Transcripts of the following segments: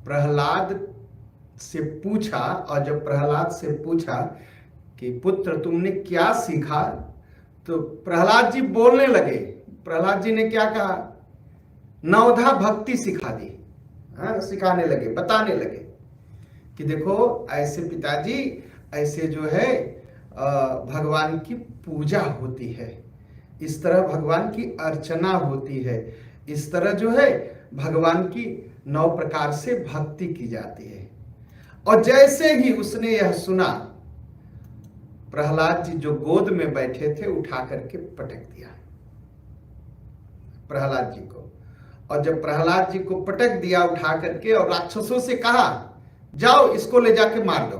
प्रहलाद से पूछा, और जब प्रहलाद से पूछा कि पुत्र तुमने क्या सीखा, तो प्रहलाद जी बोलने लगे। प्रहलाद जी ने क्या कहा? नवधा भक्ति सिखा दी। सिखाने लगे, बताने लगे कि देखो ऐसे पिताजी, ऐसे जो है भगवान की पूजा होती है, इस तरह भगवान की अर्चना होती है, इस तरह जो है भगवान की 9 प्रकार से भक्ति की जाती है। और जैसे ही उसने यह सुना, प्रहलाद जी जो गोद में बैठे थे उठा करके पटक दिया प्रहलाद जी को। और जब प्रहलाद जी को पटक दिया उठा करके, और राक्षसों से कहा जाओ इसको ले जाके मार दो,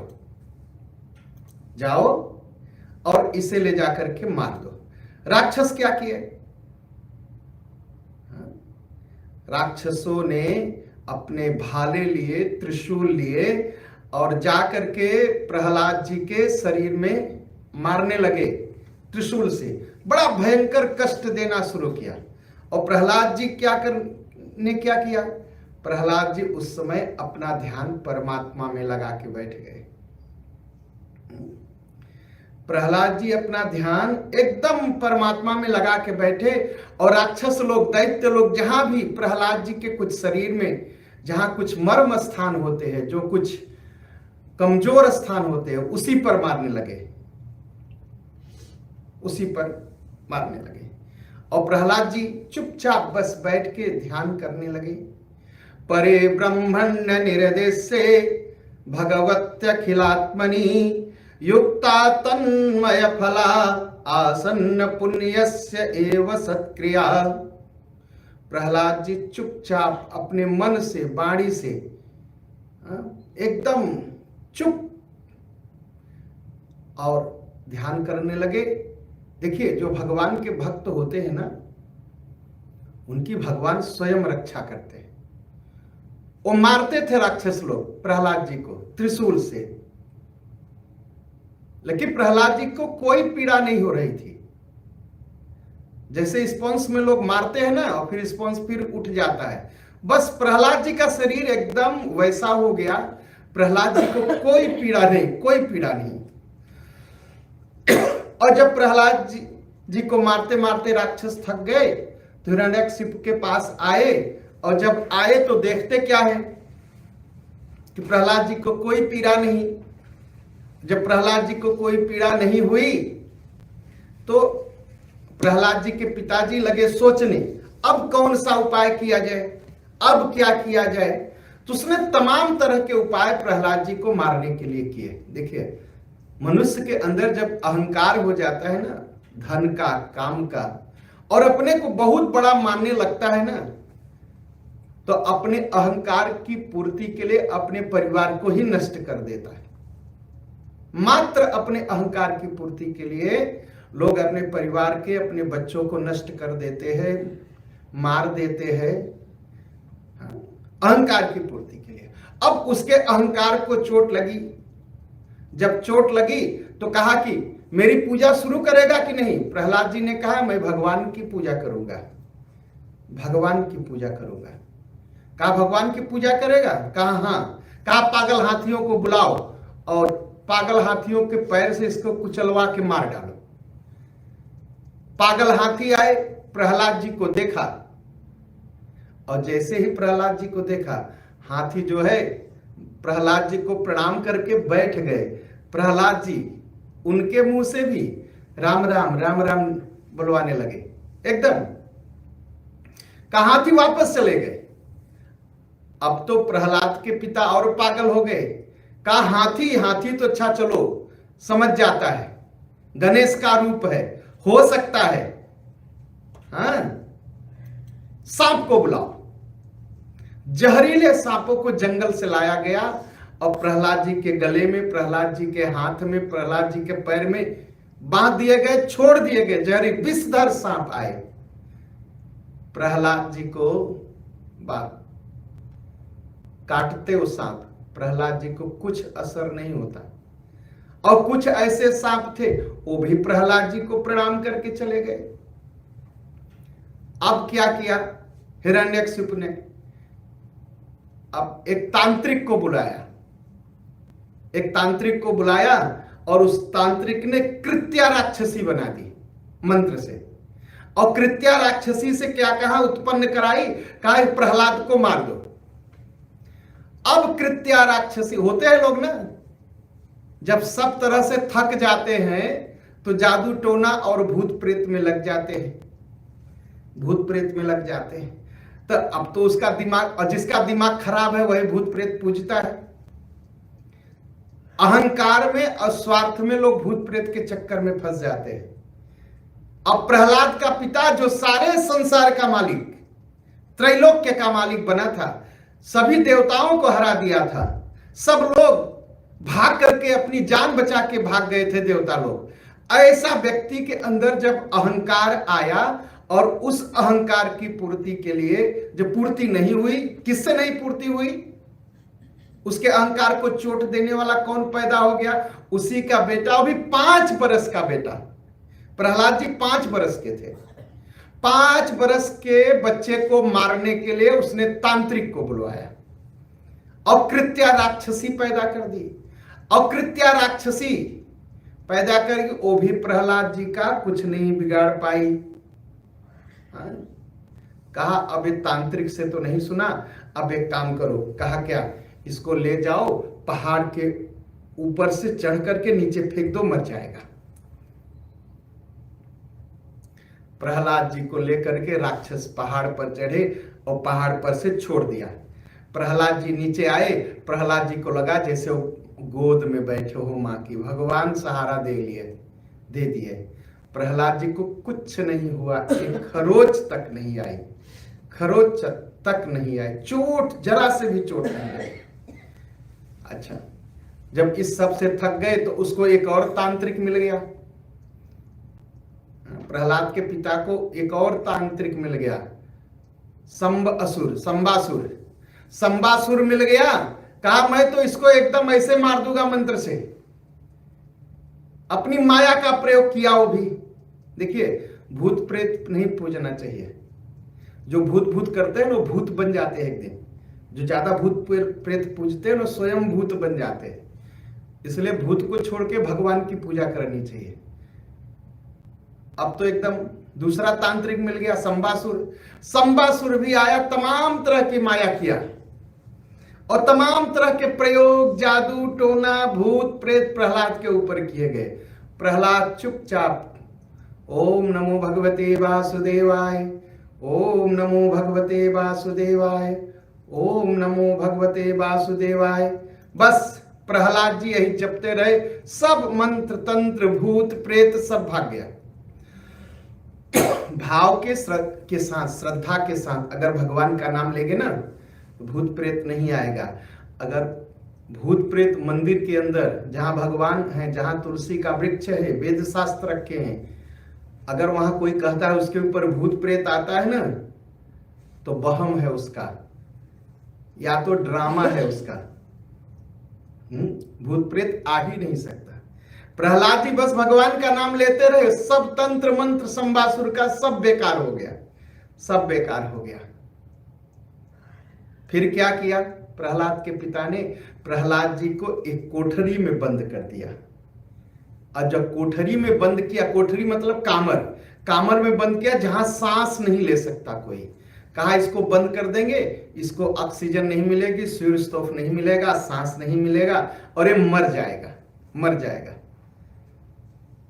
जाओ और इसे ले जाकर के मार दो। राक्षस क्या किए? राक्षसों ने अपने भाले लिए, त्रिशूल लिए और जाकर के प्रहलाद जी के शरीर में मारने लगे त्रिशूल से। बड़ा भयंकर कष्ट देना शुरू किया। और प्रहलाद जी क्या किया? प्रहलाद जी उस समय अपना ध्यान परमात्मा में लगा के बैठ गए। प्रहलाद जी अपना ध्यान एकदम परमात्मा में लगा के बैठे। और राक्षस लोग, दैत्य लोग, जहां भी प्रहलाद जी के कुछ शरीर में जहां कुछ मर्म स्थान होते हैं, जो कुछ कमजोर स्थान होते हैं, उसी पर मारने लगे, उसी पर मारने लगे। और प्रहलाद जी चुपचाप बस बैठ के ध्यान करने लगे। परे ब्रह्मण्य निर्देशे भगवत्यखिलात्मनि युक्ता तन्मय फला आसन्न पुण्यस्य एव सत्क्रिया। प्रहलाद जी चुपचाप अपने मन से, वाणी से एकदम चुप और ध्यान करने लगे। देखिए, जो भगवान के भक्त होते हैं ना, उनकी भगवान स्वयं रक्षा करते हैं। वो मारते थे राक्षस लोग प्रहलाद जी को त्रिशूल से, लेकिन प्रहलाद जी को कोई पीड़ा नहीं हो रही थी। जैसे स्पॉन्स में लोग मारते हैं ना, और फिर स्पॉन्स फिर उठ जाता है, बस प्रहलाद जी का शरीर एकदम वैसा हो गया। प्रहलाद जी को कोई पीड़ा नहीं, कोई पीड़ा नहीं। और जब प्रहलाद जी को मारते मारते राक्षस थक गए, तो हिरण्यकशिपु के पास आए। और जब आए तो देखते क्या है कि प्रहलाद जी को कोई पीड़ा नहीं। जब प्रहलाद जी को कोई पीड़ा नहीं हुई, तो प्रहलाद जी के पिताजी लगे सोचने, अब कौन सा उपाय किया जाए, अब क्या किया जाए। तो उसने तमाम तरह के उपाय प्रहलाद जी को मारने के लिए किए। देखिए, मनुष्य के अंदर जब अहंकार हो जाता है ना, धन का, काम का, और अपने को बहुत बड़ा मानने लगता है ना, तो अपने अहंकार की पूर्ति के लिए अपने परिवार को ही नष्ट कर देता है। मात्र अपने अहंकार की पूर्ति के लिए लोग अपने परिवार के, अपने बच्चों को नष्ट कर देते हैं, मार देते हैं, अहंकार की पूर्ति के लिए। अब उसके अहंकार को चोट लगी। जब चोट लगी तो कहा कि मेरी पूजा शुरू करेगा कि नहीं। प्रहलाद जी ने कहा मैं भगवान की पूजा करूंगा, भगवान की पूजा करूंगा। कहा भगवान की पूजा करेगा? कहा हाँ। कहा पागल हाथियों को बुलाओ और पागल हाथियों के पैर से इसको कुचलवा के मार डालो। पागल हाथी आए, प्रहलाद जी को देखा, और जैसे ही प्रहलाद जी को देखा, हाथी जो है प्रहलाद जी को प्रणाम करके बैठ गए। प्रहलाद जी उनके मुंह से भी राम राम राम राम बुलवाने लगे एकदम। कहा हाथी वापस चले गए। अब तो प्रहलाद के पिता और पागल हो गए। कहा हाथी, हाथी तो अच्छा चलो समझ जाता है, गणेश का रूप है, हो सकता है। हाँ, सांप को बुलाओ। जहरीले सांपों को जंगल से लाया गया और प्रहलाद जी के गले में, प्रहलाद जी के हाथ में, प्रहलाद जी के पैर में बांध दिए गए, छोड़ दिए गए। जहरी विषधर सांप आए, प्रहलाद जी को काटते वो सांप। प्रहलाद जी को कुछ असर नहीं होता। और कुछ ऐसे सांप थे, वो भी प्रहलाद जी को प्रणाम करके चले गए। अब क्या किया हिरण्यकशिपु ने? अब एक तांत्रिक को बुलाया, एक तांत्रिक को बुलाया और उस तांत्रिक ने कृत्या राक्षसी बना दी मंत्र से। और कृत्या राक्षसी से क्या कहा, उत्पन्न कराई, कहा प्रहलाद को मार दो। अब कृत्या राक्षसी होते हैं लोग ना, जब सब तरह से थक जाते हैं तो जादू टोना और भूत प्रेत में लग जाते हैं, भूत प्रेत में लग जाते हैं। तो अब तो उसका दिमाग, और जिसका दिमाग खराब है वही भूत प्रेत पूजता है। अहंकार में और स्वार्थ में लोग भूत प्रेत के चक्कर में फंस जाते हैं। अब प्रहलाद का पिता जो सारे संसार का मालिक, त्रैलोक्य का मालिक बना था, सभी देवताओं को हरा दिया था, सब लोग भाग करके अपनी जान बचा के भाग गए थे देवता लोग। ऐसा व्यक्ति के अंदर जब अहंकार आया और उस अहंकार की पूर्ति के लिए जब पूर्ति नहीं हुई, किससे नहीं पूर्ति हुई, उसके अहंकार को चोट देने वाला कौन पैदा हो गया, उसी का बेटा, वो भी 5 बरस का बेटा। प्रहलाद जी 5 बरस के थे। 5 बरस के बच्चे को मारने के लिए उसने तांत्रिक को बुलवाया और कृत्या राक्षसी पैदा कर दी। और कृत्या राक्षसी पैदा करके वो भी प्रहलाद जी का कुछ नहीं बिगाड़ पाई। कहा अब ये तांत्रिक से तो नहीं सुना, अब एक काम करो। कहा क्या, इसको ले जाओ पहाड़ के ऊपर से चढ़ करके नीचे फेंक दो, मर जाएगा। प्रहलाद जी को लेकर के राक्षस पहाड़ पर चढ़े और पहाड़ पर से छोड़ दिया। प्रहलाद जी नीचे आए, प्रहलाद जी को लगा जैसे वो गोद में बैठे हो मां की, भगवान सहारा दे दिए। प्रहलाद जी को कुछ नहीं हुआ, एक खरोच तक नहीं आई, खरोच तक नहीं आई, चोट जरा से भी चोट नहीं आई। अच्छा, जब इस सब से थक गए तो उसको एक और तांत्रिक मिल गया। प्रहलाद के पिता को एक और तांत्रिक मिल गया, संबासुर मिल गया। कहा मैं तो इसको एकदम ऐसे मार दूंगा मंत्र से। अपनी माया का प्रयोग किया वो भी। देखिए, भूत प्रेत नहीं पूजना चाहिए। जो भूत करते हैं वो भूत बन जाते हैं एक दिन। जो ज्यादा भूत प्रेत पूजते हैं वो स्वयं भूत बन जाते हैं। इसलिए भूत को छोड़ के भगवान की पूजा करनी चाहिए। अब तो एकदम दूसरा तांत्रिक मिल गया, संबासुर भी आया, तमाम तरह की माया किया और तमाम तरह के प्रयोग, जादू टोना, भूत प्रेत प्रहलाद के ऊपर किए गए। प्रहलाद चुपचाप ओम नमो भगवते वासुदेवाय, ओम नमो भगवते वासुदेवाय, ओम नमो भगवते वासुदेवाय, बस प्रहलाद जी यही जपते रहे। सब मंत्र तंत्र भूत प्रेत सब भाग गया। भाव के साथ, श्रद्धा के साथ अगर भगवान का नाम लेंगे ना तो भूत प्रेत नहीं आएगा। अगर भूत प्रेत मंदिर के अंदर जहां भगवान है, जहां तुलसी का वृक्ष है, वेद शास्त्र रखे हैं, अगर वहां कोई कहता है उसके ऊपर भूत प्रेत आता है ना तो वहम है उसका, या तो ड्रामा है उसका। भूत प्रेत आ ही नहीं सकता। प्रहलाद जी बस भगवान का नाम लेते रहे, सब तंत्र मंत्र संबासुर का सब बेकार हो गया, सब बेकार हो गया। फिर क्या किया प्रहलाद के पिता ने, प्रहलाद जी को एक कोठरी में बंद कर दिया। और जब कोठरी में बंद किया, कोठरी मतलब कामर में बंद किया जहां सांस नहीं ले सकता कोई। कहा इसको बंद कर देंगे, इसको ऑक्सीजन नहीं मिलेगी, सूर्य स्तोफ नहीं मिलेगा, सांस नहीं मिलेगा और ये मर जाएगा।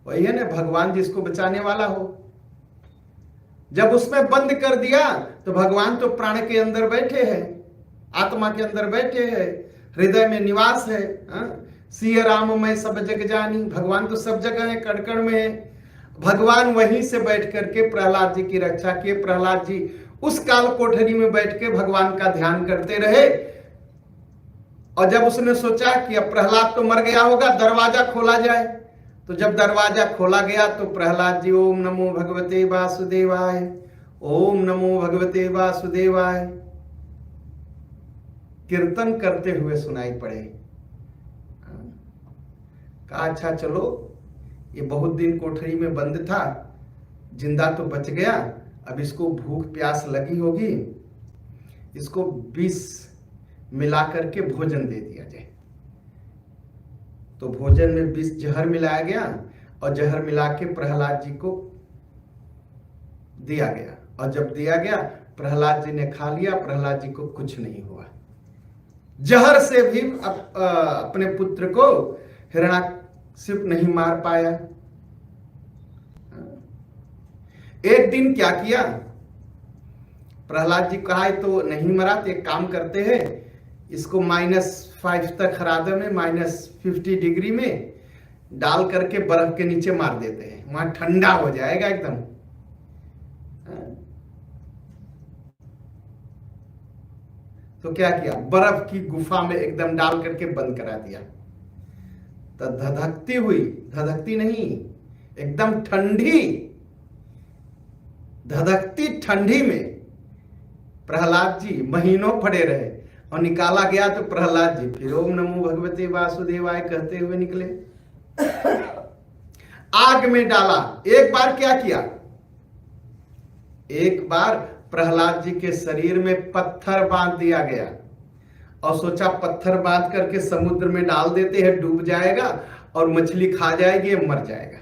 वही है ना, भगवान जिसको बचाने वाला हो। जब उसमें बंद कर दिया तो भगवान तो प्राण के अंदर बैठे हैं, आत्मा के अंदर बैठे हैं, हृदय में निवास है। सिय राम मैं सब जग जानी, भगवान तो सब जगह है, कण कण में है। भगवान वहीं से बैठ करके प्रहलाद जी की रक्षा किए। प्रहलाद जी उस काल कोठरी में बैठ के भगवान का ध्यान करते रहे। और जब उसने सोचा कि अब प्रहलाद तो मर गया होगा, दरवाजा खोला जाए, तो जब दरवाजा खोला गया तो प्रहलाद जी ओम नमो भगवते वासुदेवाय, ओम नमो भगवते वासुदेवाय कीर्तन करते हुए सुनाई पड़े। कहा अच्छा चलो, ये बहुत दिन कोठरी में बंद था, जिंदा तो बच गया, अब इसको भूख प्यास लगी होगी, इसको मिला करके भोजन दे दिया जाए। तो भोजन में विष जहर मिलाया गया और जहर मिला के प्रहलाद जी को दिया गया, और जब दिया गया प्रहलाद जी ने खा लिया, प्रहलाद जी को कुछ नहीं हुआ। जहर से भी अपने पुत्र को हिरण्याकशिप नहीं मार पाया। एक दिन क्या किया, प्रहलाद जी कहा तो नहीं मरा, तो एक काम करते हैं, इसको -5 तक हरा दे में, -50 डिग्री में डाल करके बर्फ के नीचे मार देते हैं, वहां ठंडा हो जाएगा एकदम। तो क्या किया, बर्फ की गुफा में एकदम डाल करके बंद करा दिया। तो धधकती हुई, धधकती नहीं, एकदम ठंडी, धधकती ठंडी में प्रहलाद जी महीनों पड़े रहे, और निकाला गया तो प्रहलाद जी फिर ओम नमो भगवते वासुदेवाय कहते हुए निकले। आग में डाला। एक बार क्या किया, एक बार प्रहलाद जी के शरीर में पत्थर बांध दिया गया, और सोचा पत्थर बांध करके समुद्र में डाल देते हैं, डूब जाएगा और मछली खा जाएगी, मर जाएगा।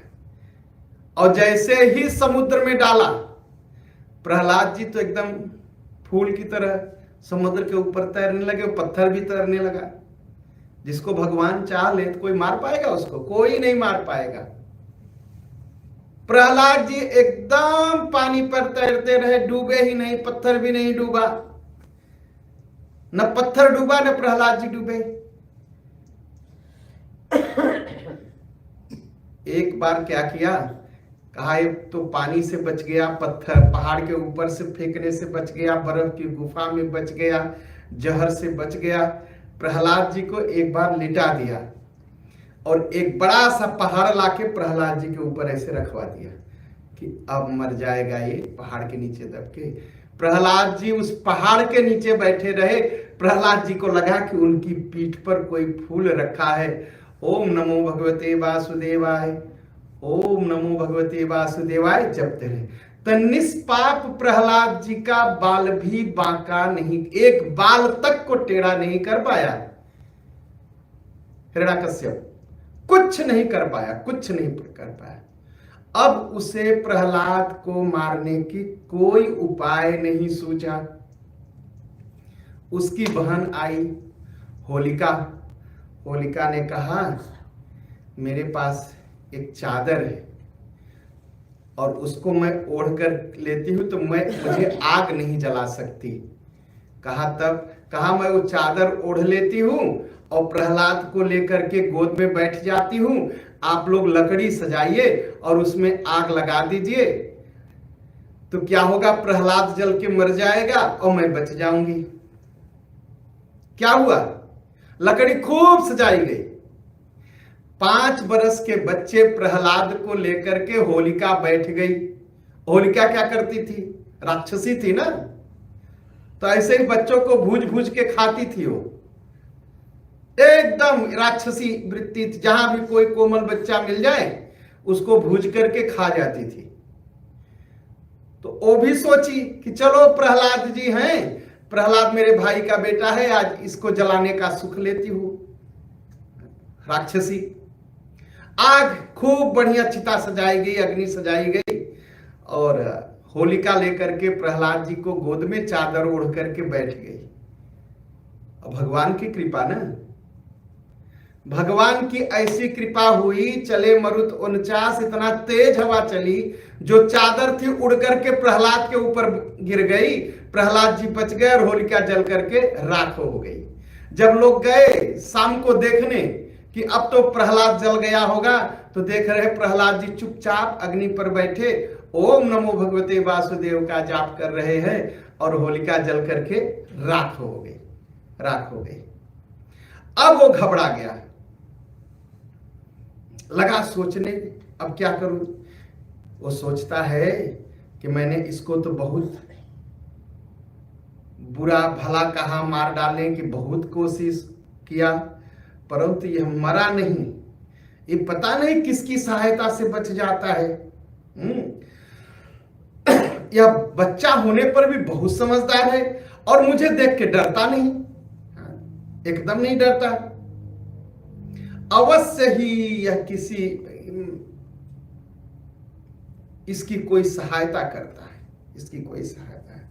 और जैसे ही समुद्र में डाला, प्रहलाद जी तो एकदम फूल की तरह समुद्र के ऊपर तैरने लगे, पत्थर भी तैरने लगा। जिसको भगवान चाह ले तो कोई मार पाएगा उसको? कोई नहीं मार पाएगा। प्रहलाद जी एकदम पानी पर तैरते रहे, डूबे ही नहीं, पत्थर भी नहीं डूबा, न पत्थर डूबा न प्रहलाद जी डूबे। एक बार क्या किया, कहा तो पानी से बच गया, पत्थर पहाड़ के ऊपर से फेंकने से बच गया, बर्फ की गुफा में बच गया, जहर से बच गया। प्रहलाद जी को एक बार लिटा दिया और एक बड़ा सा पहाड़ लाके प्रहलाद जी के ऊपर ऐसे रखवा दिया कि अब मर जाएगा ये पहाड़ के नीचे दब के। प्रहलाद जी उस पहाड़ के नीचे बैठे रहे। प्रहलाद जी को लगा कि उनकी पीठ पर कोई फूल रखा है। ओम नमो भगवते वासुदेवाय, ओम नमो भगवते वासुदेवाय जपते रहे। तो निष्पाप प्रहलाद जी का बाल भी बांका नहीं, एक बाल तक को टेढ़ा नहीं कर पाया। हिरण्याकश्यप कुछ नहीं कर पाया, कुछ नहीं कर पाया। अब उसे प्रहलाद को मारने की कोई उपाय नहीं सूझा। उसकी बहन आई होलिका। होलिका ने कहा मेरे पास एक चादर है और उसको मैं ओढ़ कर लेती हूं तो मुझे आग नहीं जला सकती। कहा मैं वो चादर ओढ़ लेती हूं और प्रहलाद को लेकर के गोद में बैठ जाती हूं, आप लोग लकड़ी सजाइए और उसमें आग लगा दीजिए, तो क्या होगा, प्रहलाद जल के मर जाएगा और मैं बच जाऊंगी। क्या हुआ, लकड़ी खूब सजाई गई। 5 बरस के बच्चे प्रहलाद को लेकर के होलिका बैठ गई। होलिका क्या करती थी, राक्षसी थी ना, तो ऐसे ही बच्चों को भूज भूज के खाती थी। वो एकदम राक्षसी वृत्ति थी, जहां भी कोई कोमल बच्चा मिल जाए उसको भूज करके खा जाती थी। तो वो भी सोची कि चलो प्रहलाद जी हैं, प्रहलाद मेरे भाई का बेटा है, आज इसको जलाने का सुख लेती हूं। राक्षसी आग खूब बढ़िया चिता सजाई गई, अग्नि सजाई गई और होलिका लेकर के प्रहलाद जी को गोद में चादर ओढ़ करके बैठ गई। और भगवान की कृपा ना, भगवान की ऐसी कृपा हुई, चले मरुत 49, इतना तेज हवा चली, जो चादर थी उड़ करके प्रहलाद के ऊपर गिर गई। प्रहलाद जी बच गए और होलिका जल करके राख हो गई। जब लोग गए शाम को देखने कि अब तो प्रहलाद जल गया होगा, तो देख रहे प्रहलाद जी चुपचाप अग्नि पर बैठे ओम नमो भगवते वासुदेव का जाप कर रहे हैं और होलिका जल करके राख हो गई, राख हो गई। अब वो घबरा गया, लगा सोचने अब क्या करूं। वो सोचता है कि मैंने इसको तो बहुत बुरा भला कहा, मार डालने की बहुत कोशिश किया, परंतु यह मरा नहीं। ये पता नहीं किसकी सहायता से बच जाता है। यह बच्चा होने पर भी बहुत समझदार है और मुझे देख के डरता नहीं। एकदम नहीं डरता। अवश्य ही यह किसी इसकी कोई सहायता करता है, इसकी कोई सहायता है।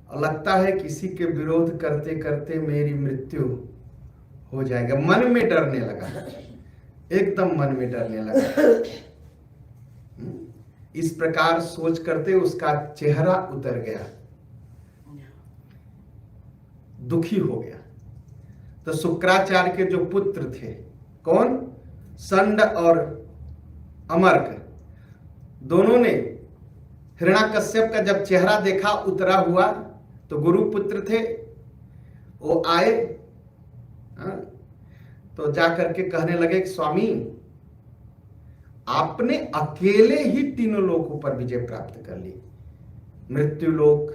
और लगता है किसी के विरोध करते करते मेरी मृत्यु हो जाएगा। मन में डरने लगा, एकदम मन में डरने लगा। इस प्रकार सोच करते उसका चेहरा उतर गया, दुखी हो गया। तो शुक्राचार्य के जो पुत्र थे, कौन, संड और अमर्क, दोनों ने हिरण्याकश्यप का जब चेहरा देखा उतरा हुआ, तो गुरुपुत्र थे, वो आए, तो जाकर के कहने लगे कि स्वामी, आपने अकेले ही तीनों लोकों पर विजय प्राप्त कर ली, मृत्यु लोक,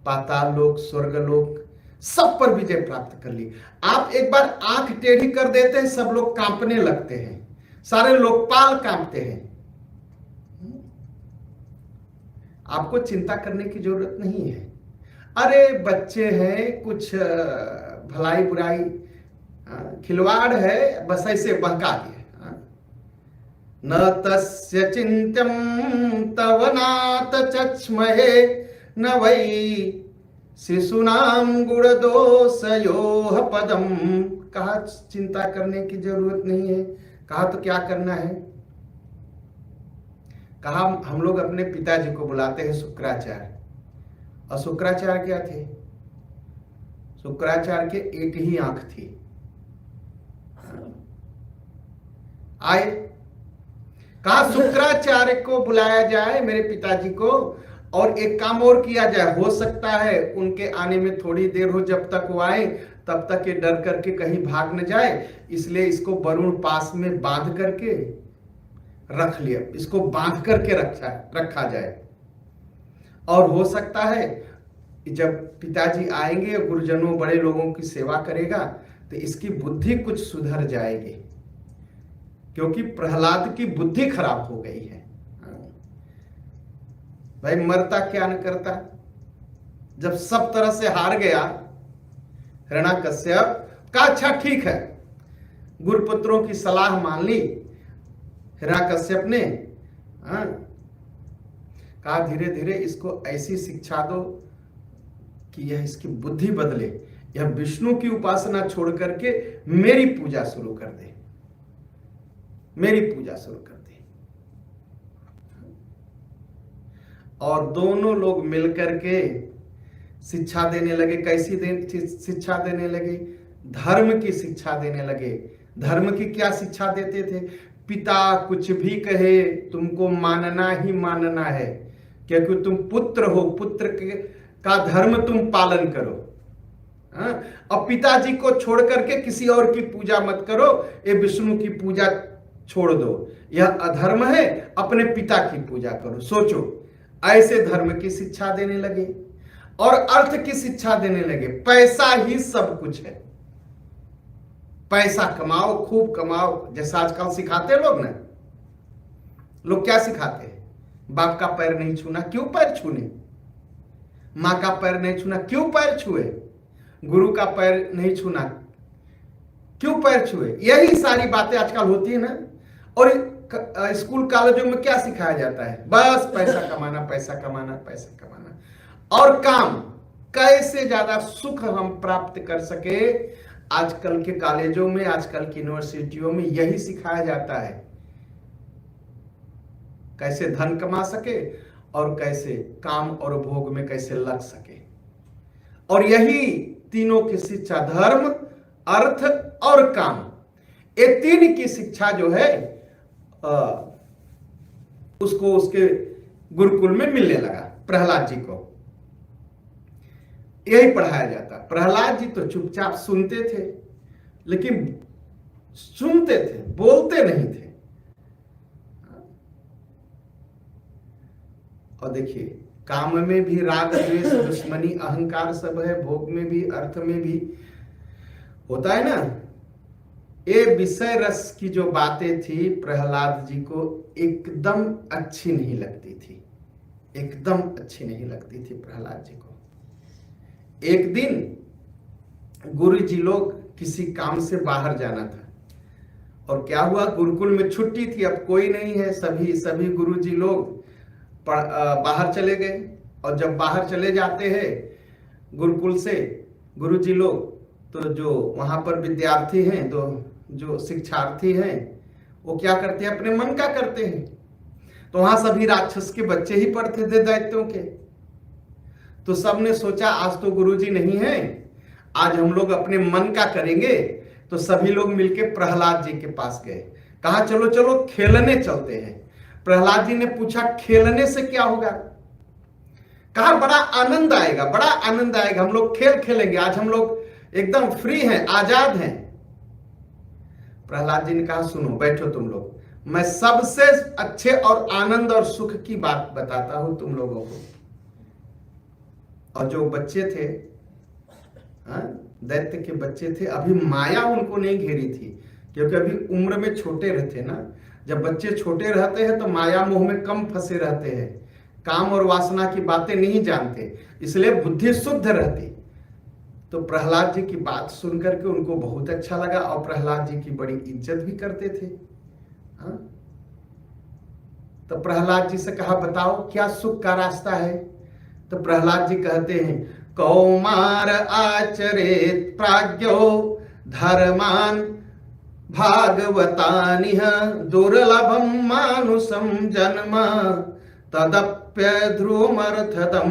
पाताल लोक, स्वर्ग लोक, सब पर विजय प्राप्त कर ली। आप एक बार आंख टेढ़ी कर देते हैं, सब लोग कांपने लगते हैं, सारे लोकपाल कांपते हैं। आपको चिंता करने की जरूरत नहीं है। अरे बच्चे हैं, कुछ भलाई बुराई खिलवाड़ है, बस ऐसे बहका दिए। न तस्य चिंत्यम तव नाथ चक्ष्महे न वै शिशुनाम गुण दोषयोः पदम। कहा चिंता करने की जरूरत नहीं है। कहा तो क्या करना है? कहा हम लोग अपने पिताजी को बुलाते हैं शुक्राचार्य। और शुक्राचार्य क्या थे? शुक्राचार्य के एक ही आंख थी। आए, कहा शुक्राचार्य को बुलाया जाए, मेरे पिताजी को, और एक काम और किया जाए। हो सकता है उनके आने में थोड़ी देर हो, जब तक वो आए तब तक ये डर करके कहीं भाग न जाए, इसलिए इसको वरुण पास में बांध करके रख लिया, इसको बांध करके रखा जाए। और हो सकता है जब पिताजी आएंगे, गुरुजनों बड़े लोगों की सेवा करेगा, तो इसकी बुद्धि कुछ सुधर जाएगी, क्योंकि प्रहलाद की बुद्धि खराब हो गई है। भाई मरता क्या न करता, जब सब तरह से हार गया हिरण्याकश्यप का, अच्छा ठीक है, गुरुपुत्रों की सलाह मान ली हिरण्याकश्यप ने। कहा धीरे धीरे इसको ऐसी शिक्षा दो कि यह इसकी बुद्धि बदले, यह विष्णु की उपासना छोड़ करके मेरी पूजा शुरू कर दे, मेरी पूजा शुरू कर दे। और दोनों लोग मिलकर के शिक्षा देने लगे। कैसी शिक्षा देने लगे? धर्म की शिक्षा देने लगे। धर्म की क्या शिक्षा देते थे? पिता कुछ भी कहे तुमको मानना ही मानना है, क्योंकि तुम पुत्र हो, पुत्र का धर्म तुम पालन करो। अब पिताजी को छोड़ करके किसी और की पूजा मत करो, ये विष्णु की पूजा छोड़ दो, यह अधर्म है, अपने पिता की पूजा करो। सोचो, ऐसे धर्म की शिक्षा देने लगे और अर्थ की शिक्षा देने लगे। पैसा ही सब कुछ है, पैसा कमाओ, खूब कमाओ, जैसा आजकल सिखाते लोग ना। लोग क्या सिखाते हैं? बाप का पैर नहीं छूना, क्यों पैर छूने? मां का पैर नहीं छूना, क्यों पैर छुए? गुरु का पैर नहीं छूना, क्यों पैर छुए? यही सारी बातें आजकल होती है ना। और स्कूल कॉलेजों में क्या सिखाया जाता है? बस पैसा कमाना, पैसा कमाना, पैसा कमाना। और काम कैसे ज्यादा सुख हम प्राप्त कर सके, आजकल के कॉलेजों में, आजकल की यूनिवर्सिटियों में यही सिखाया जाता है। कैसे धन कमा सके और कैसे काम और भोग में कैसे लग सके। और यही तीनों की शिक्षा, धर्म, अर्थ और काम, ये तीन की शिक्षा जो है उसको उसके गुरुकुल में मिलने लगा। प्रहलाद जी को यही पढ़ाया जाता। प्रहलाद जी तो चुपचाप सुनते थे, लेकिन सुनते थे, बोलते नहीं थे। और देखिए, काम में भी राग द्वेष दुश्मनी अहंकार सब है, भोग में भी, अर्थ में भी होता है ना। ये विषय रस की जो बातें थी प्रहलाद जी को एकदम अच्छी नहीं लगती थी, एकदम अच्छी नहीं लगती थी प्रहलाद जी को। एक दिन गुरु जी लोग किसी काम से बाहर जाना था, और क्या हुआ, गुरुकुल में छुट्टी थी, अब कोई नहीं है, सभी गुरु जी लोग बाहर चले गए। और जब बाहर चले जाते हैं गुरुकुल से गुरु जी लोग, तो जो वहां पर विद्यार्थी हैं, तो जो शिक्षार्थी हैं, वो क्या करते हैं, अपने मन का करते हैं। तो वहां सभी राक्षस के बच्चे ही पढ़ते थे दैत्यों के। तो सबने सोचा आज तो गुरुजी नहीं है, आज हम लोग अपने मन का करेंगे। तो सभी लोग मिलके प्रहलाद जी के पास गए, कहा चलो चलो खेलने चलते हैं। प्रहलाद जी ने पूछा खेलने से क्या होगा? कहा बड़ा आनंद आएगा, बड़ा आनंद आएगा, हम लोग खेल खेलेंगे, आज हम लोग एकदम फ्री हैं, आजाद हैं। प्रहलाद जी ने कहा सुनो, बैठो तुम लोग, मैं सबसे अच्छे और आनंद और सुख की बात बताता हूं तुम लोगों को। और जो बच्चे थे, दैत्य के बच्चे थे, अभी माया उनको नहीं घेरी थी, क्योंकि अभी उम्र में छोटे रहते ना। जब बच्चे छोटे रहते हैं तो माया मोह में कम फंसे रहते हैं, काम और वासना की बातें नहीं जानते, इसलिए बुद्धि शुद्ध रहती। तो प्रहलाद जी की बात सुनकर के उनको बहुत अच्छा लगा, और प्रहलाद जी की बड़ी इज्जत भी करते थे। तो प्रहलाद जी से कहा बताओ क्या सुख का रास्ता है? तो प्रहलाद जी कहते हैं कौमार आचरेत प्राज्ञो धर्मान भागवतानिह दुर्लभम मानुषम जन्म तदप्य ध्रुवमर्थदम।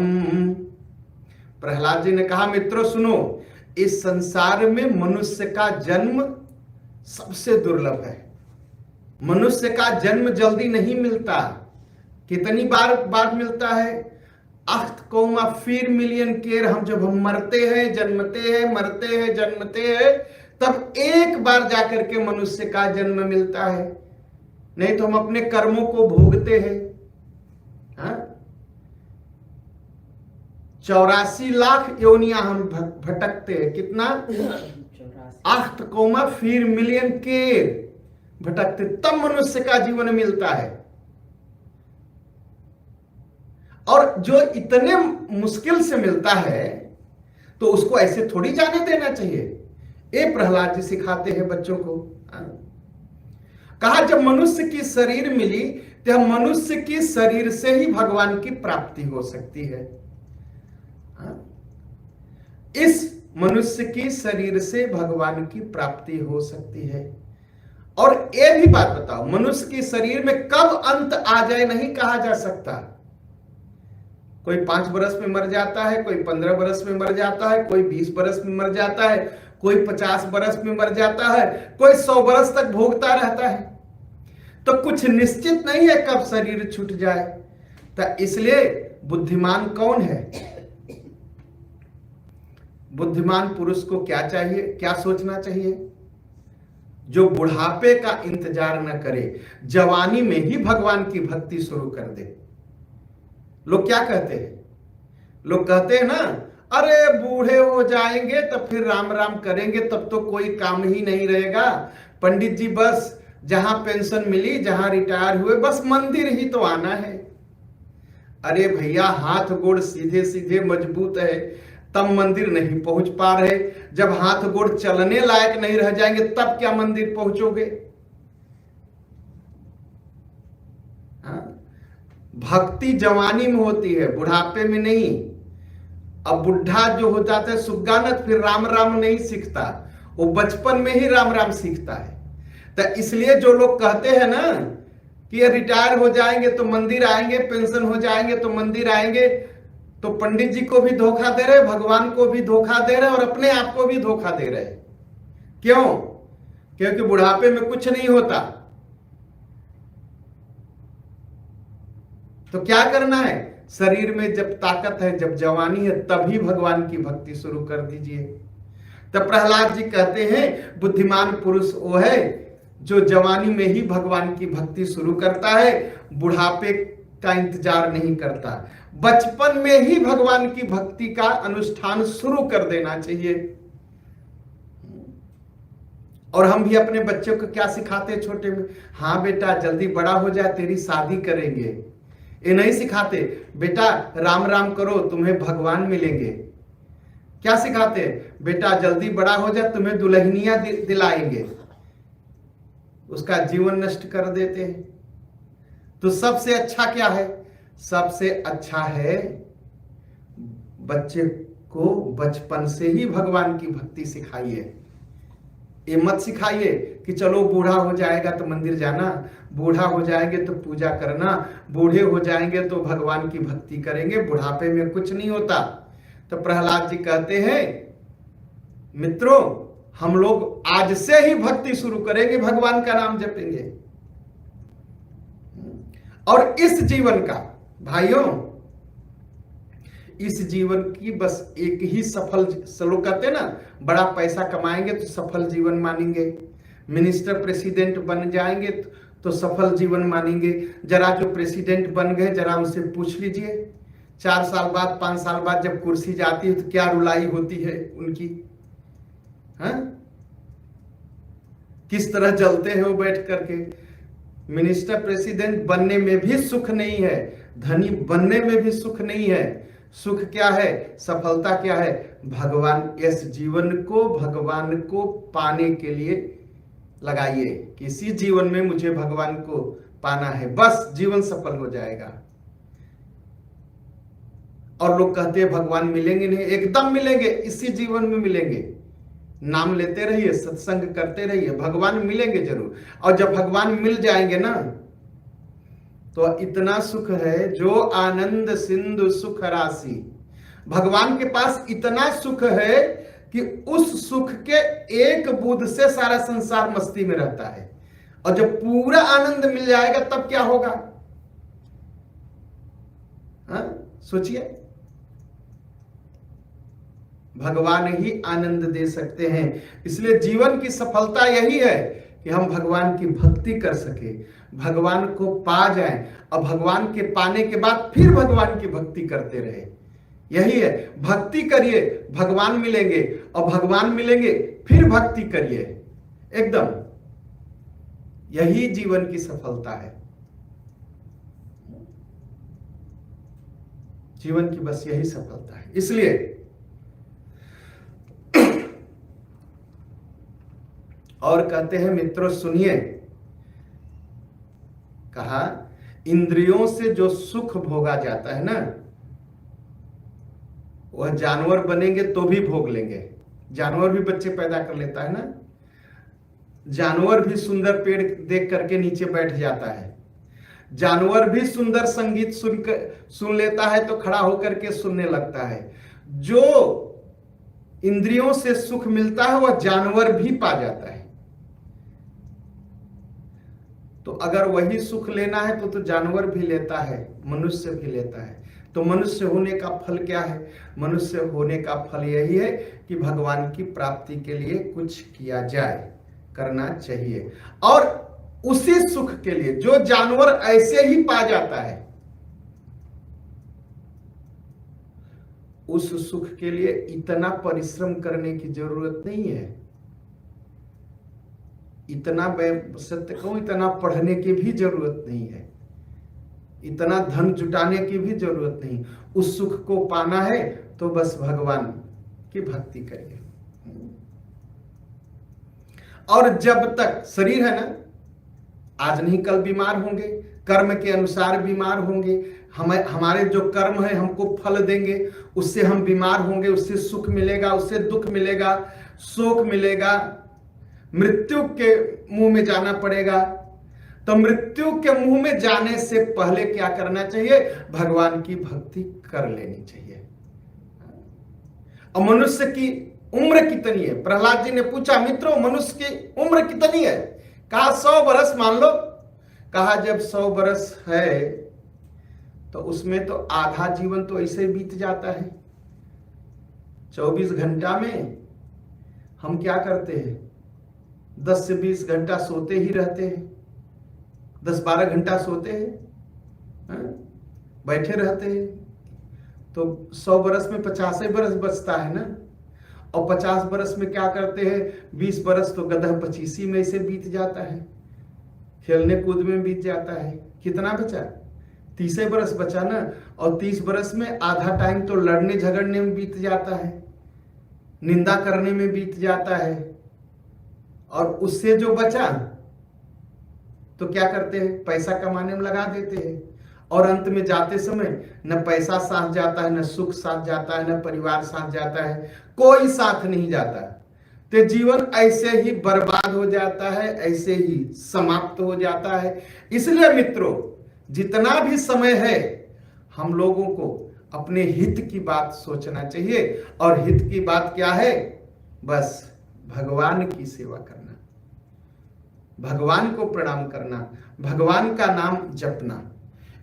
प्रहलाद जी ने कहा मित्रों सुनो, इस संसार में मनुष्य का जन्म सबसे दुर्लभ है। मनुष्य का जन्म जल्दी नहीं मिलता। कितनी बार मिलता है? 8,4 मिलियन केर जब हम मरते हैं, जन्मते हैं, मरते हैं, जन्मते हैं, तब एक बार जाकर के मनुष्य का जन्म मिलता है, नहीं तो हम अपने कर्मों को भोगते हैं। 84 लाख योनियां हम भटकते हैं। कितना? 8,4 मिलियन केर भटकते, तब मनुष्य का जीवन मिलता है। और जो इतने मुश्किल से मिलता है तो उसको ऐसे थोड़ी जाने देना चाहिए। ये प्रहलाद जी सिखाते हैं बच्चों को। कहा जब मनुष्य की शरीर मिली तो मनुष्य की शरीर से ही भगवान की प्राप्ति हो सकती है। इस मनुष्य की शरीर से भगवान की प्राप्ति हो सकती है। और ये भी बात बताओ, मनुष्य की शरीर में कब अंत आ जाए नहीं कहा जा सकता। कोई 5 बरस में मर जाता है, कोई 15 बरस में मर जाता है, कोई 20 बरस में मर जाता है, कोई 50 बरस में मर जाता है, कोई 100 बरस तक भोगता रहता है। तो कुछ निश्चित नहीं है कब शरीर छूट जाए। तो इसलिए बुद्धिमान कौन है? बुद्धिमान पुरुष को क्या चाहिए, क्या सोचना चाहिए? जो बुढ़ापे का इंतजार न करे, जवानी में ही भगवान की भक्ति शुरू कर दे। लोग क्या कहते हैं? लोग कहते हैं ना, अरे बूढ़े हो जाएंगे तब फिर राम राम करेंगे, तब तो कोई काम ही नहीं रहेगा। पंडित जी बस जहां पेंशन मिली, जहां रिटायर हुए, बस मंदिर ही तो आना है। अरे भैया, हाथ गोड़ सीधे सीधे मजबूत है तब मंदिर नहीं पहुंच पा रहे। जब हाथ गोड़ चलने लायक नहीं रह जाएंगे तब क्या मंदिर पहुंचोगे? भक्ति जवानी में होती है, बुढ़ापे में नहीं। अब बुढ़ा जो हो जाता है सुगानत, फिर राम राम नहीं सीखता, वो बचपन में ही राम राम सीखता है। तो इसलिए जो लोग कहते हैं ना कि ये रिटायर हो जाएंगे तो मंदिर आएंगे, पेंशन हो जाएंगे तो मंदिर आएंगे, तो पंडित जी को भी धोखा दे रहे, भगवान को भी धोखा दे रहे और अपने आप को भी धोखा दे रहे। क्यों? क्योंकि बुढ़ापे में कुछ नहीं होता। तो क्या करना है? शरीर में जब ताकत है, जब जवानी है, तभी भगवान की भक्ति शुरू कर दीजिए। तब प्रहलाद जी कहते हैं बुद्धिमान पुरुष वो है जो जवानी में ही भगवान की भक्ति शुरू करता है, बुढ़ापे का इंतजार नहीं करता। बचपन में ही भगवान की भक्ति का अनुष्ठान शुरू कर देना चाहिए। और हम भी अपने बच्चों को क्या सिखाते छोटे में? हाँ बेटा, जल्दी बड़ा हो जाए, तेरी शादी करेंगे। ये नहीं सिखाते बेटा राम राम करो, तुम्हें भगवान मिलेंगे। क्या सिखाते हैं? बेटा जल्दी बड़ा हो जा, तुम्हें दुल्हनियां दिलाएंगे। उसका जीवन नष्ट कर देते हैं। तो सबसे अच्छा क्या है? सबसे अच्छा है बच्चे को बचपन से ही भगवान की भक्ति सिखाइए। ये मत सिखाइए कि चलो बूढ़ा हो जाएगा तो मंदिर जाना, बूढ़ा हो जाएंगे तो पूजा करना, बूढ़े हो जाएंगे तो भगवान की भक्ति करेंगे, बुढ़ापे में कुछ नहीं होता। तो प्रहलाद जी कहते हैं मित्रों, हम लोग आज से ही भक्ति शुरू करेंगे, भगवान का नाम जपेंगे। और इस जीवन का भाइयों, इस जीवन की बस एक ही सफल, लोग कहते हैं ना बड़ा पैसा कमाएंगे तो सफल जीवन मानेंगे, मिनिस्टर प्रेसिडेंट बन जाएंगे तो सफल जीवन मानेंगे। जरा जो प्रेसिडेंट बन गए जरा उनसे पूछ लीजिए 4 साल बाद 5 साल बाद जब कुर्सी जाती है तो क्या रुलाई होती है उनकी, हाँ? किस तरह जलते हैं वो बैठ करके। मिनिस्टर प्रेसिडेंट बनने में भी सुख नहीं है, धनी बनने में भी सुख नहीं है। सुख क्या है, सफलता क्या है? भगवान, इस जीवन को भगवान को पाने के लिए लगाइए। किसी जीवन में मुझे भगवान को पाना है, बस जीवन सफल हो जाएगा। और लोग कहते हैं भगवान मिलेंगे नहीं, एकदम मिलेंगे, इसी जीवन में मिलेंगे। नाम लेते रहिए, सत्संग करते रहिए, भगवान मिलेंगे जरूर। और जब भगवान मिल जाएंगे ना तो इतना सुख है जो आनंद सिंधु सुख राशि। भगवान के पास इतना सुख है कि उस सुख के एक बूंद से सारा संसार मस्ती में रहता है। और जब पूरा आनंद मिल जाएगा तब क्या होगा, सोचिए। भगवान ही आनंद दे सकते हैं। इसलिए जीवन की सफलता यही है कि हम भगवान की भक्ति कर सके, भगवान को पा जाएं, और भगवान के पाने के बाद फिर भगवान की भक्ति करते रहे। यही है, भक्ति करिए भगवान मिलेंगे, और भगवान मिलेंगे फिर भक्ति करिए, एकदम यही जीवन की सफलता है। जीवन की बस यही सफलता है। इसलिए और कहते हैं मित्रों सुनिए, कहा इंद्रियों से जो सुख भोगा जाता है ना, वह जानवर बनेंगे तो भी भोग लेंगे। जानवर भी बच्चे पैदा कर लेता है ना, जानवर भी सुंदर पेड़ देख करके नीचे बैठ जाता है, जानवर भी सुंदर संगीत सुन लेता है तो खड़ा होकर के सुनने लगता है। जो इंद्रियों से सुख मिलता है वह जानवर भी पा जाता है। तो अगर वही सुख लेना है तो जानवर भी लेता है, मनुष्य भी लेता है। तो मनुष्य होने का फल क्या है? मनुष्य होने का फल यही है कि भगवान की प्राप्ति के लिए कुछ किया जाए, करना चाहिए। और उसी सुख के लिए जो जानवर ऐसे ही पा जाता है, उस सुख के लिए इतना परिश्रम करने की जरूरत नहीं है। इतना सत्य कहूं, इतना पढ़ने की भी जरूरत नहीं है, इतना धन जुटाने की भी जरूरत नहीं। उस सुख को पाना है तो बस भगवान की भक्ति करिए। और जब तक शरीर है ना, आज नहीं कल बीमार होंगे, कर्म के अनुसार बीमार होंगे। हमारे जो कर्म है हमको फल देंगे, उससे हम बीमार होंगे, उससे सुख मिलेगा, उससे दुख मिलेगा, शोक मिलेगा, मृत्यु के मुंह में जाना पड़ेगा। तो मृत्यु के मुंह में जाने से पहले क्या करना चाहिए? भगवान की भक्ति कर लेनी चाहिए। और मनुष्य की उम्र कितनी है? प्रहलाद जी ने पूछा मित्रों मनुष्य की उम्र कितनी है? कहा 100 बरस मान लो। कहा जब 100 बरस है तो उसमें तो आधा जीवन तो ऐसे बीत जाता है। 24 घंटा में हम क्या करते हैं? 10 से 20 घंटा सोते ही रहते हैं, 10-12 घंटा सोते हैं, बैठे रहते हैं। तो 100 बरस में 50 बरस बचता है ना। और 50 बरस में क्या करते हैं? 20 बरस तो गदह 25 में से बीत जाता है, खेलने कूद में बीत जाता है। कितना बचा? 30 बरस बचा ना। और 30 बरस में आधा टाइम तो लड़ने झगड़ने में बीत जाता है। निंदा करने में बीत जाता है, और उससे जो बचा तो क्या करते हैं, पैसा कमाने में लगा देते हैं, और अंत में जाते समय न पैसा साथ जाता है, न सुख साथ जाता है, न परिवार साथ जाता है, कोई साथ नहीं जाता। तो जीवन ऐसे ही बर्बाद हो जाता है, ऐसे ही समाप्त हो जाता है। इसलिए मित्रों, जितना भी समय है हम लोगों को अपने हित की बात सोचना चाहिए, और हित की बात क्या है, बस भगवान की सेवा करना, भगवान को प्रणाम करना, भगवान का नाम जपना।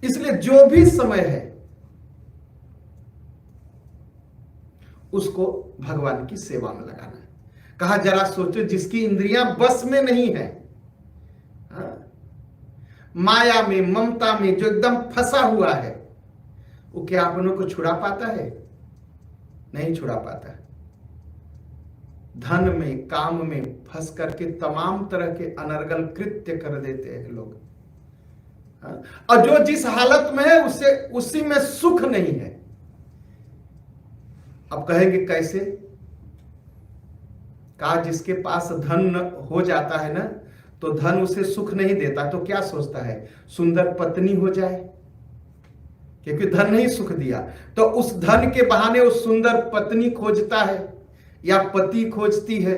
इसलिए जो भी समय है उसको भगवान की सेवा में लगाना है। कहा जरा सोचो, जिसकी इंद्रियां बस में नहीं है, माया में, ममता में जो एकदम फंसा हुआ है, वो क्या अपनों को छुड़ा पाता है? नहीं छुड़ा पाता है। धन में, काम में फंस करके तमाम तरह के अनर्गल कृत्य कर देते हैं लोग, और जो जिस हालत में है उसे उसी में सुख नहीं है। अब कहेंगे कैसे? कहा जिसके पास धन हो जाता है ना, तो धन उसे सुख नहीं देता, तो क्या सोचता है, सुंदर पत्नी हो जाए, क्योंकि धन नहीं सुख दिया, तो उस धन के बहाने उस सुंदर पत्नी खोजता है या पति खोजती है।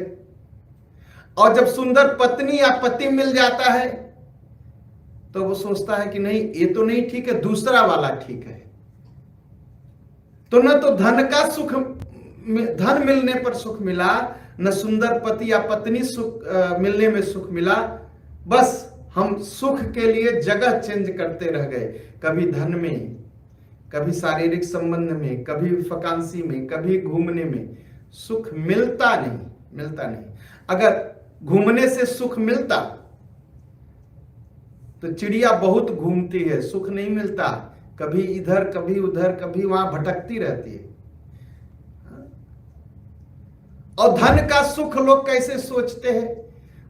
और जब सुंदर पत्नी या पति मिल जाता है तो वो सोचता है कि नहीं, ये तो नहीं ठीक है, दूसरा वाला ठीक है। तो न तो धन का सुख, धन मिलने पर सुख मिला, न सुंदर पति या पत्नी सुख मिलने में सुख मिला। बस हम सुख के लिए जगह चेंज करते रह गए, कभी धन में, कभी शारीरिक संबंध में, कभी फकांसी में, कभी घूमने में। सुख मिलता नहीं, मिलता नहीं। अगर घूमने से सुख मिलता तो चिड़िया बहुत घूमती है, सुख नहीं मिलता, कभी इधर कभी उधर, कभी वहां भटकती रहती है। और धन का सुख लोग कैसे सोचते हैं?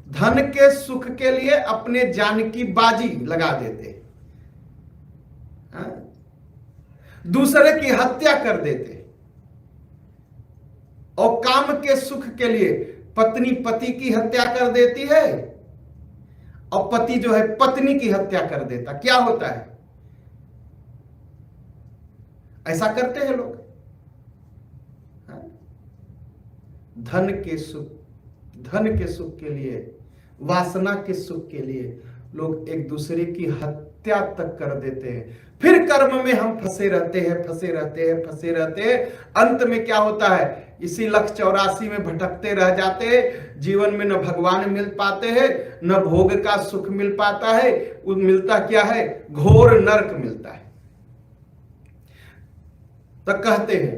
धन के सुख के लिए अपने जान की बाजी लगा देते, दूसरे की हत्या कर देते, और काम के सुख के लिए पत्नी पति की हत्या कर देती है, और पति जो है पत्नी की हत्या कर देता। क्या होता है? ऐसा करते हैं लोग। धन के सुख, धन के सुख के लिए, वासना के सुख के लिए लोग एक दूसरे की हत्या तक कर देते हैं। फिर कर्म में हम फंसे रहते हैं, फंसे रहते हैं, फंसे रहते हैं। अंत में क्या होता है? इसी लक्ष्य 84 में भटकते रह जाते हैं। जीवन में न भगवान मिल पाते हैं, न भोग का सुख मिल पाता है। मिलता क्या है? घोर नरक मिलता है। तो कहते हैं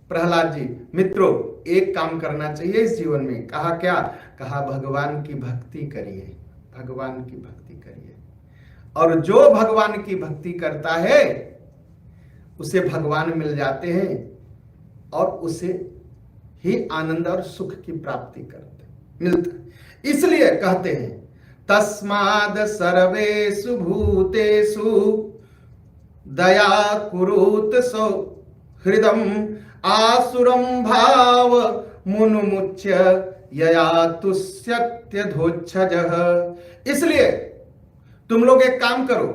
प्रहलाद जी, मित्रों एक काम करना चाहिए इस जीवन में। कहा क्या? कहा भगवान की भक्ति करिए, भगवान की भक्ति करिए। और जो भगवान की भक्ति करता है उसे भगवान मिल जाते हैं, और उसे ही आनंद और सुख की प्राप्ति करते मिलता। इसलिए कहते हैं तस्माद सर्वेषु भूतेषु दया कुरुत सौहृदम आसुरम भाव मुनुमुच्य यया तुष्यत्यधोच्छजः। इसलिए तुम लोग एक काम करो,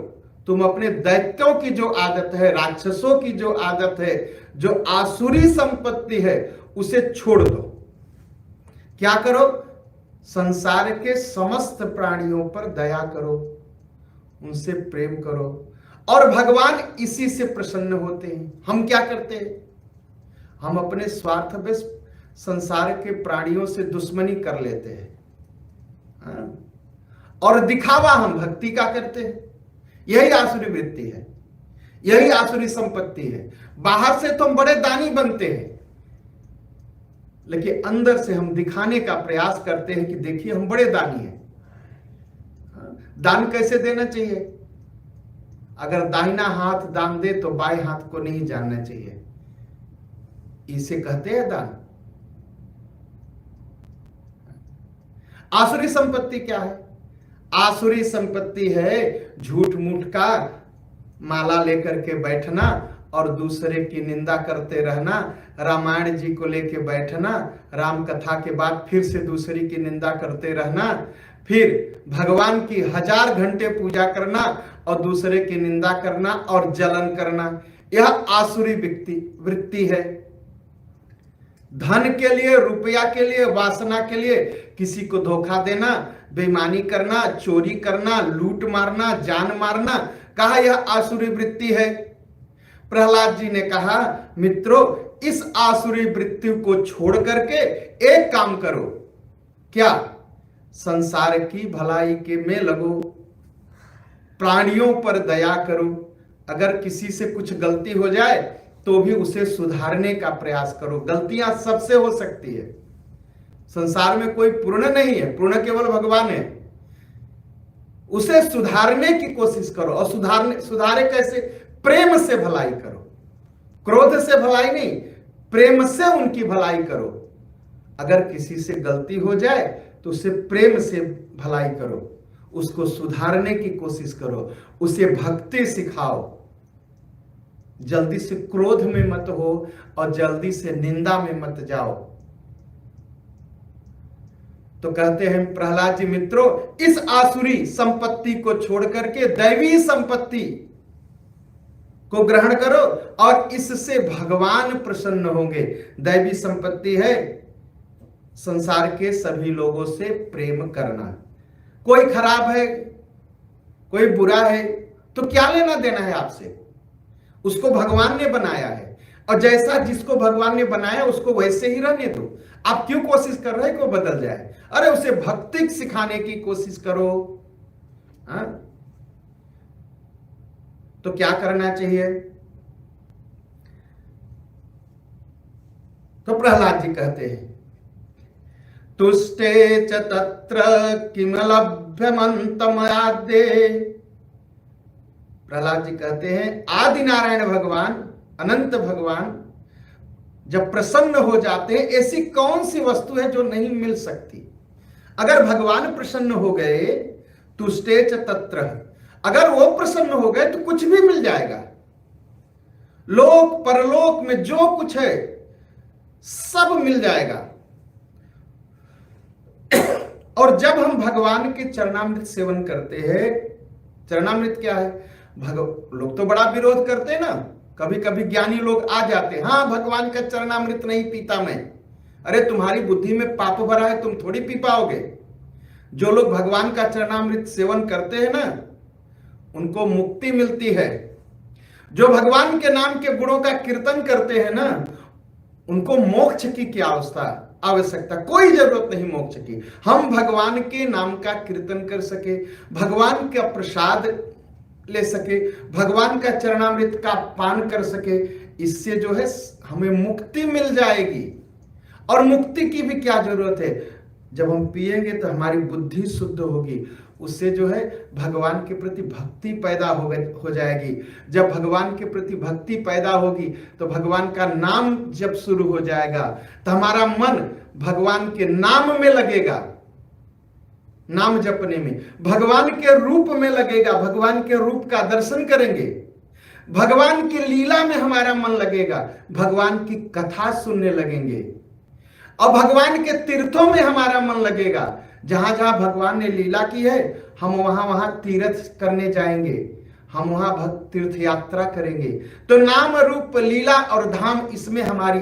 तुम अपने दैत्यों की जो आदत है, राक्षसों की जो आदत है, जो आसुरी संपत्ति है, उसे छोड़ दो। क्या करो? संसार के समस्त प्राणियों पर दया करो, उनसे प्रेम करो, और भगवान इसी से प्रसन्न होते हैं। हम क्या करते हैं? हम अपने स्वार्थ में संसार के प्राणियों से दुश्मनी कर लेते हैं, और दिखावा हम भक्ति का करते हैं। यही आसुरी वृत्ति है, यही आसुरी संपत्ति है। बाहर से तो हम बड़े दानी बनते हैं, लेकिन अंदर से हम दिखाने का प्रयास करते हैं कि देखिए हम बड़े दानी हैं। दान कैसे देना चाहिए? अगर दाहिना हाथ दान दे तो बाएं हाथ को नहीं जानना चाहिए, इसे कहते हैं दान। आसुरी संपत्ति क्या है? आसुरी संपत्ति है झूठ मूठ का माला लेकर के बैठना, और दूसरे की निंदा करते रहना, रामायण जी को लेके बैठना, राम कथा के बाद फिर से दूसरी की निंदा करते रहना, फिर भगवान की 1000 घंटे पूजा करना और दूसरे की निंदा करना और जलन करना, यह आसुरी वृत्ति है। धन के लिए, रुपया के लिए, वासना के लिए किसी को धोखा देना, बेईमानी करना, चोरी करना, लूट मारना, जान मारना, कहा यह आसुरी वृत्ति है। प्रहलाद जी ने कहा मित्रों, इस आसुरी वृत्ति को छोड़ करके एक काम करो। क्या? संसार की भलाई के में लगो, प्राणियों पर दया करो। अगर किसी से कुछ गलती हो जाए तो भी उसे सुधारने का प्रयास करो। गलतियां सबसे हो सकती है, संसार में कोई पूर्ण नहीं है, पूर्ण केवल भगवान है। उसे सुधारने की कोशिश करो। और सुधारे कैसे? प्रेम से भलाई करो, क्रोध से भलाई नहीं, प्रेम से उनकी भलाई करो। अगर किसी से गलती हो जाए तो उसे प्रेम से भलाई करो, उसको सुधारने की कोशिश करो, उसे भक्ति सिखाओ। जल्दी से क्रोध में मत हो और जल्दी से निंदा में मत जाओ। तो कहते हैं प्रहलाद जी मित्रों, इस आसुरी संपत्ति को छोड़ करके दैवी संपत्ति को ग्रहण करो और इससे भगवान प्रसन्न होंगे। दैवी संपत्ति है संसार के सभी लोगों से प्रेम करना। कोई खराब है, कोई बुरा है, तो क्या लेना देना है आपसे? उसको भगवान ने बनाया है और जैसा जिसको भगवान ने बनाया उसको वैसे ही रहने दो। आप क्यों कोशिश कर रहे हैं कि वो बदल जाए? अरे उसे भक्ति सिखाने की कोशिश करो। हाँ? तो क्या करना चाहिए? तो प्रहलाद जी कहते हैं तुष्टे च तत्र किमलभ्यमंतमयाद्ये। प्रहलाद जी कहते हैं आदि नारायण भगवान, अनंत भगवान जब प्रसन्न हो जाते हैं, ऐसी कौन सी वस्तु है जो नहीं मिल सकती? अगर भगवान प्रसन्न हो गए, तुष्टे च तत्र, अगर वो प्रसन्न हो गए तो कुछ भी मिल जाएगा। लोक परलोक में जो कुछ है सब मिल जाएगा। और जब हम भगवान के चरणामृत सेवन करते हैं, चरणामृत क्या है? लोग तो बड़ा विरोध करते हैं ना, कभी कभी ज्ञानी लोग आ जाते हैं, हाँ भगवान का चरणामृत नहीं पीता मैं। अरे तुम्हारी बुद्धि में पाप भरा है, तुम थोड़ी पी पाओगे। जो लोग भगवान का चरणामृत सेवन करते हैं ना, उनको मुक्ति मिलती है। जो भगवान के नाम के गुणों का कीर्तन करते हैं ना, उनको मोक्ष की क्या आवश्यकता, कोई जरूरत नहीं मोक्ष की। हम भगवान के नाम का कीर्तन कर सके, भगवान का प्रसाद ले सके, भगवान का चरणामृत का पान कर सके, इससे जो है हमें मुक्ति मिल जाएगी। और मुक्ति की भी क्या जरूरत है? जब हम पिएंगे तो हमारी बुद्धि शुद्ध होगी, उससे जो है भगवान के प्रति भक्ति पैदा हो जाएगी। जब भगवान के प्रति भक्ति पैदा होगी तो भगवान का नाम जब शुरू हो जाएगा तो हमारा मन भगवान के नाम में लगेगा, नाम जपने में, भगवान के रूप में लगेगा, भगवान के रूप का दर्शन करेंगे, भगवान की लीला में हमारा मन लगेगा, भगवान की कथा सुनने लगेंगे और भगवान के तीर्थों में हमारा मन लगेगा। जहां जहां भगवान ने लीला की है हम वहां वहां तीर्थ करने जाएंगे, हम वहां तीर्थ यात्रा करेंगे। तो नाम रूप लीला और धाम, इसमें हमारी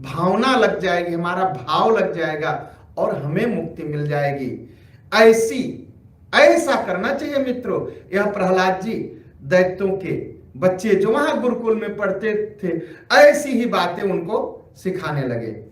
भावना लग जाएगी, हमारा भाव लग जाएगा और हमें मुक्ति मिल जाएगी। ऐसा करना चाहिए मित्रों। यह प्रहलाद जी दैत्यों के बच्चे जो वहां गुरुकुल में पढ़ते थे, ऐसी ही बातें उनको सिखाने लगे।